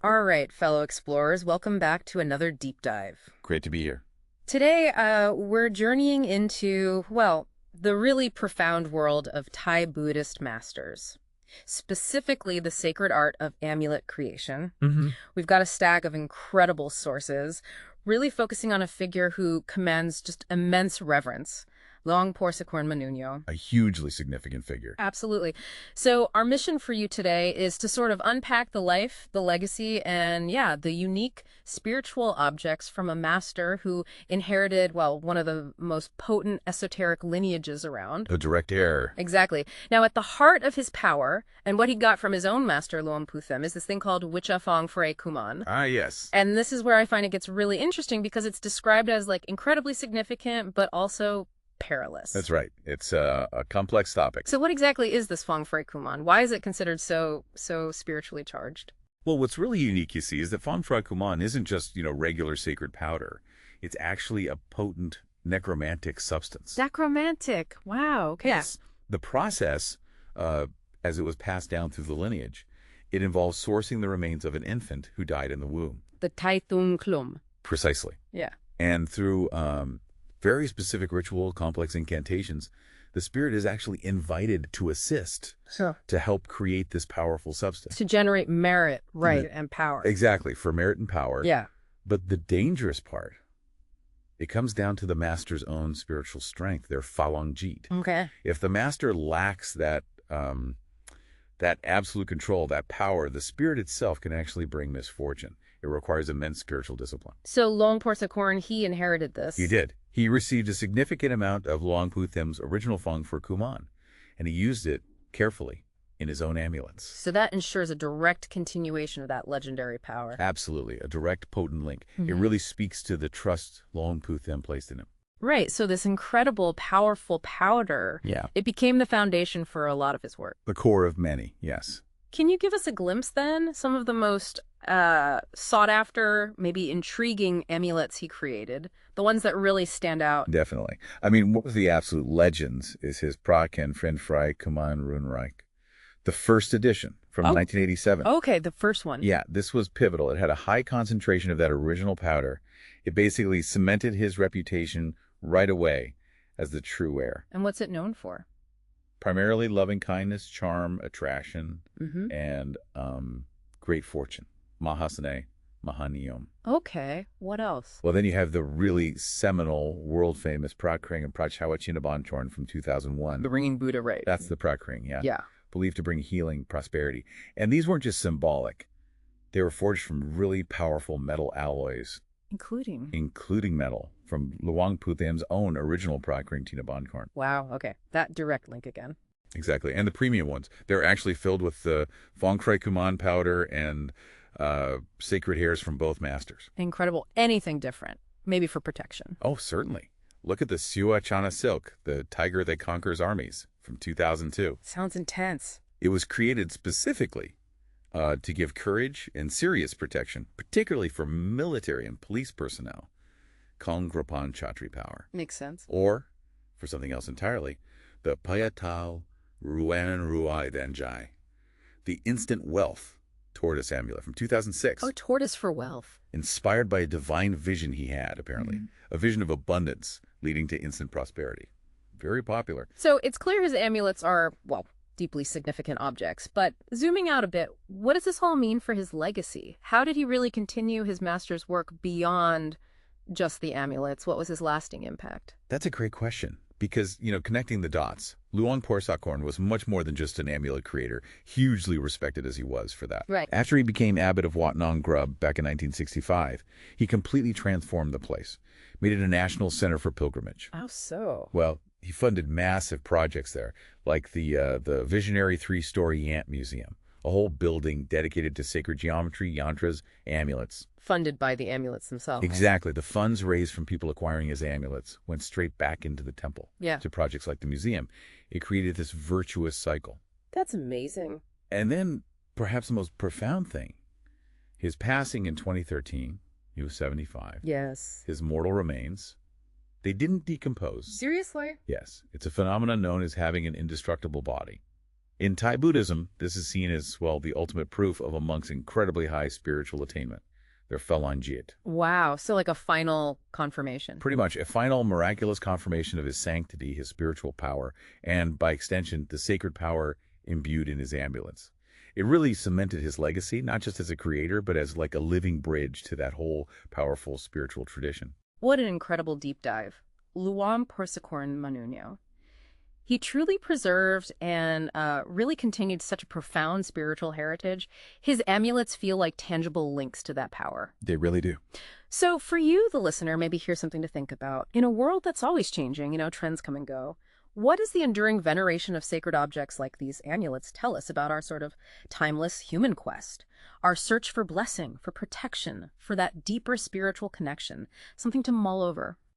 All right, fellow explorers, welcome back to another deep dive. Great to be here. Today, we're journeying into, well, the really profound world of Thai Buddhist masters, specifically the sacred art of amulet creation. We've got a stack of incredible sources, really focusing on a figure who commands just immense reverence. Luang Por Sākon Manuññō. A hugely significant figure. Absolutely. So our mission for you today is to sort of unpack the life, the legacy, and the unique spiritual objects from a master who inherited, well, one of the most potent esoteric lineages around. A direct heir. Exactly. Now, at the heart of his power, and what he got from his own master, Luang Pu Tim, is this thing called Wichafong Phrae Kuman. Ah, yes. And this is where I find it gets really interesting because it's described as, like, incredibly significant, but also perilous. That's right. It's a complex topic. So what exactly is this Phong Phrae Kuman? Why is it considered so spiritually charged? Well, what's really unique, you see, is that Phong Phrae Kuman isn't just, regular sacred powder. It's actually a potent necromantic substance. Necromantic. Wow. Okay. Yes. The process, as it was passed down through the lineage, it involves sourcing the remains of an infant who died in the womb. The Tai Tung Klum. Precisely. Yeah. And through very specific ritual, complex incantations, the spirit is actually invited to assist, to help create this powerful substance. To generate merit, right, and power. Exactly, for merit and power. Yeah. But the dangerous part, it comes down to the master's own spiritual strength, their Falong Jit. Okay. If the master lacks that absolute control, that power, the spirit itself can actually bring misfortune. It requires immense spiritual discipline. So Luang Por Sakorn, he inherited this. He did. He received a significant amount of Luang Pu Tim's original Phong Phrae Kuman, and he used it carefully in his own amulets. So that ensures a direct continuation of that legendary power. Absolutely. A direct, potent link. It really speaks to the trust Luang Pu Tim placed in him. Right. So this incredible, powerful powder, it became the foundation for a lot of his work. The core of many, yes. Can you give us a glimpse then? Some of the most sought after, maybe intriguing amulets he created, the ones that really stand out. Definitely. I mean, one of the absolute legends is his Pra Khru Manūnatham. The first edition from 1987. Okay, the first one. Yeah, this was pivotal. It had a high concentration of that original powder. It basically cemented his reputation right away as the true heir. And what's it known for? Primarily loving kindness, charm, attraction, and great fortune. Mahasane, Mahaniyom. Okay, what else? Well, then you have the really seminal, world-famous Pra Kroo and Pra from 2001. The Ringing Buddha, right? That's the Pra Kroo, yeah. Yeah. Believed to bring healing, prosperity. And these weren't just symbolic. They were forged from really powerful metal alloys. Including metal from Luang Pu Tim's own original Pra Kroo. Wow, okay. That direct link again. Exactly. And the premium ones. They're actually filled with the Phong Phrae Kuman powder and sacred hairs from both masters. Incredible. Anything different, maybe for protection. Oh, certainly. Look at the Siwa Chana silk, the tiger that conquers armies, from 2002. Sounds intense. It was created specifically to give courage and serious protection, particularly for military and police personnel. Kongrapan Chatri power. Makes sense. Or, for something else entirely, the Payatal Ruan Ruai Danjai, the instant wealth tortoise amulet from 2006. Oh, tortoise for wealth. Inspired by a divine vision he had, apparently. A vision of abundance leading to instant prosperity. Very popular. So it's clear his amulets are, well, deeply significant objects. But zooming out a bit, what does this all mean for his legacy? How did he really continue his master's work beyond just the amulets? What was his lasting impact? That's a great question. Because, connecting the dots, Luang Por Sākon was much more than just an amulet creator, hugely respected as he was for that. Right. After he became abbot of Wat Nong Grub back in 1965, he completely transformed the place, made it a national center for pilgrimage. How so? Well, he funded massive projects there, like the visionary 3-story Yant Museum, a whole building dedicated to sacred geometry, yantras, amulets. Funded by the amulets themselves. Exactly. The funds raised from people acquiring his amulets went straight back into the temple to projects like the museum. It created this virtuous cycle. That's amazing. And then, perhaps the most profound thing, his passing in 2013, he was 75. Yes. His mortal remains, they didn't decompose. Seriously? Yes. It's a phenomenon known as having an indestructible body. In Thai Buddhism, this is seen as, well, the ultimate proof of a monk's incredibly high spiritual attainment. Their Phalangiat. Wow, so like a final confirmation. Pretty much a final miraculous confirmation of his sanctity, his spiritual power, and by extension, the sacred power imbued in his amulets. It really cemented his legacy, not just as a creator, but as like a living bridge to that whole powerful spiritual tradition. What an incredible deep dive. Luang Por Sākon Manuññō. He truly preserved and really continued such a profound spiritual heritage. His amulets feel like tangible links to that power. They really do. So for you, the listener, maybe here's something to think about. In a world that's always changing, trends come and go, what does the enduring veneration of sacred objects like these amulets tell us about our sort of timeless human quest? Our search for blessing, for protection, for that deeper spiritual connection, something to mull over.